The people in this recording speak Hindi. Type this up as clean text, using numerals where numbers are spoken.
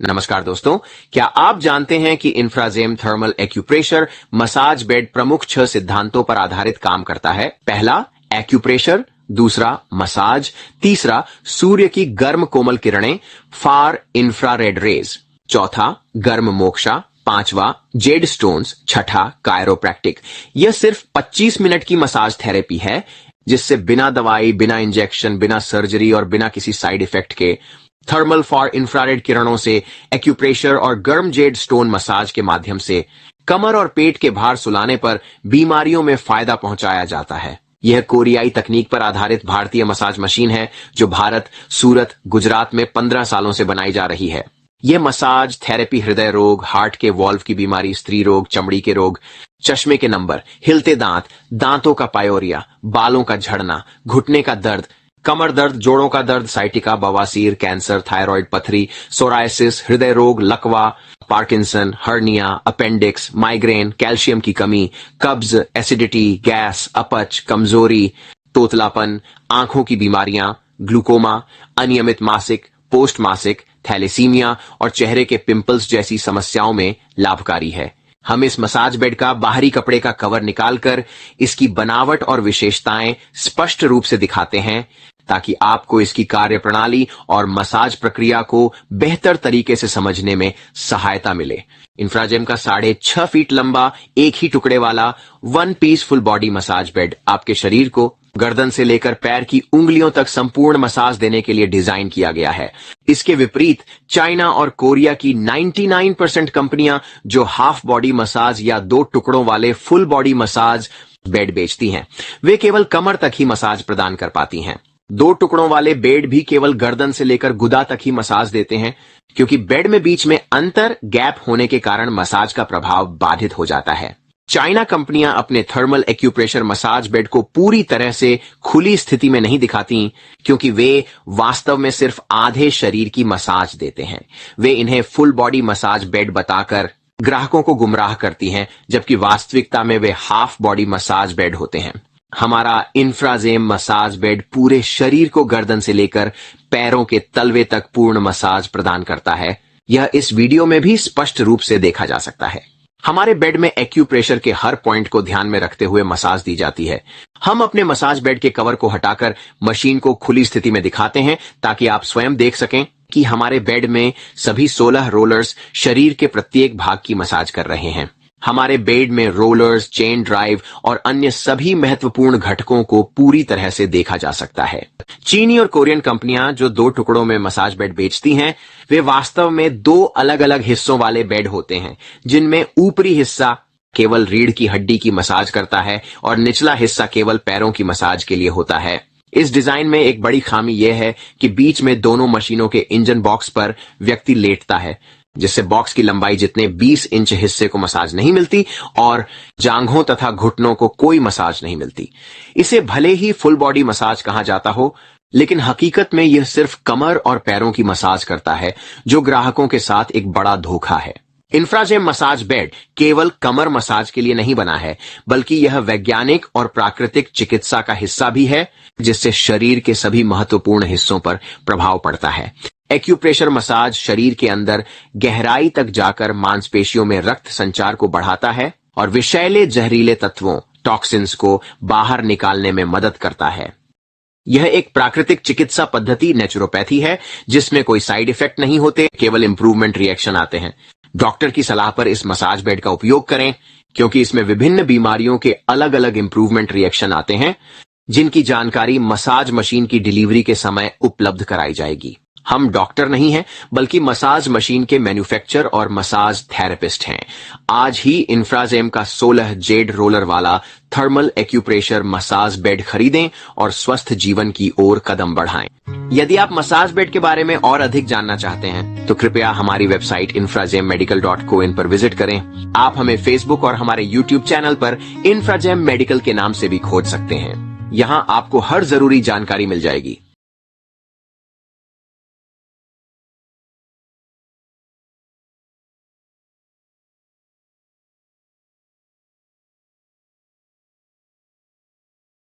नमस्कार दोस्तों, क्या आप जानते हैं कि इंफ्राजेम थर्मल एक्यूप्रेशर मसाज बेड प्रमुख 6 सिद्धांतों पर आधारित काम करता है। पहला एक्यूप्रेशर, दूसरा मसाज, तीसरा सूर्य की गर्म कोमल किरणें फार इंफ्रारेड रेज, चौथा गर्म मोक्षा, पांचवा जेड स्टोन्स, छठा कायरोप्रैक्टिक। यह सिर्फ 25 मिनट की मसाज थेरेपी है जिससे बिना दवाई, बिना इंजेक्शन, बिना सर्जरी और बिना किसी साइड इफेक्ट के थर्मल फॉर इंफ्रारेड किरणों से एक्यूप्रेशर और गर्म जेड स्टोन मसाज के माध्यम से कमर और पेट के भार सुलाने पर बीमारियों में फायदा पहुंचाया जाता है। यह कोरियाई तकनीक पर आधारित भारतीय मसाज मशीन है जो भारत, सूरत, गुजरात में 15 सालों से बनाई जा रही है। यह मसाज थेरेपी हृदय रोग, हार्ट के वॉल्व की बीमारी, स्त्री रोग, चमड़ी के रोग, चश्मे के नंबर, हिलते दांत, दांतों का पायोरिया, बालों का झड़ना, घुटने का दर्द, कमर दर्द, जोड़ों का दर्द, साइटिका, बवासीर, कैंसर, थायराइड, पथरी, सोरायसिस, हृदय रोग, लकवा, Parkinson, hernia, appendix, migraine, calcium की कमी, कब्ज, एसिडिटी, गैस, अपच, कमजोरी, तोतलापन, आंखों की बीमारियां, ग्लूकोमा, अनियमित मासिक, पोस्ट मासिक, थैलेसीमिया और चेहरे के पिंपल्स जैसी समस्याओं में लाभकारी है। हम इस मसाज बेड का बाहरी कपड़े का कवर निकालकर इसकी बनावट और विशेषताएं स्पष्ट रूप से दिखाते हैं ताकि आपको इसकी कार्यप्रणाली और मसाज प्रक्रिया को बेहतर तरीके से समझने में सहायता मिले। इंफ्राजेम का 6.5 फीट लंबा एक ही टुकड़े वाला 1 piece full body massage bed आपके शरीर को गर्दन से लेकर पैर की उंगलियों तक संपूर्ण मसाज देने के लिए डिजाइन किया गया है। इसके विपरीत चाइना और कोरिया की 99% कंपनियां जो हाफ बॉडी मसाज या 2 टुकड़ों वाले फुल बॉडी मसाज बेड बेचती हैं, वे केवल कमर तक ही मसाज प्रदान कर पाती हैं। 2 टुकड़ों वाले बेड भी केवल गर्दन से लेकर गुदा तक ही मसाज देते हैं क्योंकि बेड में बीच में अंतर गैप होने के कारण मसाज का प्रभाव बाधित हो जाता है। चाइना कंपनियां अपने थर्मल एक्यूप्रेशर मसाज बेड को पूरी तरह से खुली स्थिति में नहीं दिखाती क्योंकि वे वास्तव में सिर्फ आधे शरीर की मसाज देते हैं। वे इन्हें फुल बॉडी मसाज बेड बताकर ग्राहकों को गुमराह करती हैं, जबकि वास्तविकता में वे हाफ बॉडी मसाज बेड होते हैं। हमारा इंफ्राजेम मसाज बेड पूरे शरीर को गर्दन से लेकर पैरों के तलवे तक पूर्ण मसाज प्रदान करता है। यह इस वीडियो में भी स्पष्ट रूप से देखा जा सकता है। हमारे बेड में एक्यूप्रेशर के हर पॉइंट को ध्यान में रखते हुए मसाज दी जाती है। हम अपने मसाज बेड के कवर को हटाकर मशीन को खुली स्थिति में दिखाते हैं ताकि आप स्वयं देख सकें कि हमारे बेड में सभी 16 रोलर्स शरीर के प्रत्येक भाग की मसाज कर रहे हैं। हमारे बेड में रोलर्स, चेन ड्राइव और अन्य सभी महत्वपूर्ण घटकों को पूरी तरह से देखा जा सकता है। चीनी और कोरियन कंपनियां जो 2 टुकड़ों में मसाज बेड बेचती हैं, वे वास्तव में 2 अलग अलग हिस्सों वाले बेड होते हैं, जिनमें ऊपरी हिस्सा केवल रीढ़ की हड्डी की मसाज करता है और निचला हिस्सा केवल पैरों की मसाज के लिए होता है। इस डिजाइन में एक बड़ी खामी यह है कि बीच में दोनों मशीनों के इंजन बॉक्स पर व्यक्ति लेटता है, जिससे बॉक्स की लंबाई जितने 20 इंच हिस्से को मसाज नहीं मिलती और जांघों तथा घुटनों को कोई मसाज नहीं मिलती। इसे भले ही फुल बॉडी मसाज कहा जाता हो, लेकिन हकीकत में यह सिर्फ कमर और पैरों की मसाज करता है, जो ग्राहकों के साथ एक बड़ा धोखा है। इंफ्राजेम मसाज बेड केवल कमर मसाज के लिए नहीं बना है, बल्कि यह वैज्ञानिक और प्राकृतिक चिकित्सा का हिस्सा भी है, जिससे शरीर के सभी महत्वपूर्ण हिस्सों पर प्रभाव पड़ता है। एक्यूप्रेशर मसाज शरीर के अंदर गहराई तक जाकर मांसपेशियों में रक्त संचार को बढ़ाता है और विषैले जहरीले तत्वों, टॉक्सिन्स को बाहर निकालने में मदद करता है। यह एक प्राकृतिक चिकित्सा पद्धति नेचुरोपैथी है जिसमें कोई साइड इफेक्ट नहीं होते, केवल इंप्रूवमेंट रिएक्शन आते हैं। डॉक्टर की सलाह पर इस मसाज बेड का उपयोग करें क्योंकि इसमें विभिन्न बीमारियों के अलग अलग इंप्रूवमेंट रिएक्शन आते हैं, जिनकी जानकारी मसाज मशीन की डिलीवरी के समय उपलब्ध कराई जाएगी। हम डॉक्टर नहीं हैं, बल्कि मसाज मशीन के मैन्युफैक्चरर और मसाज थेरेपिस्ट हैं। आज ही इंफ्राजेम का 16 जेड रोलर वाला थर्मल एक्यूप्रेशर मसाज बेड खरीदें और स्वस्थ जीवन की ओर कदम बढ़ाएं। यदि आप मसाज बेड के बारे में और अधिक जानना चाहते हैं तो कृपया हमारी वेबसाइट infragemmedical.co पर विजिट करें। आप हमें फेसबुक और हमारे यूट्यूब चैनल पर इंफ्राजेम मेडिकल के नाम से भी खोज सकते हैं। यहाँ आपको हर जरूरी जानकारी मिल जाएगी।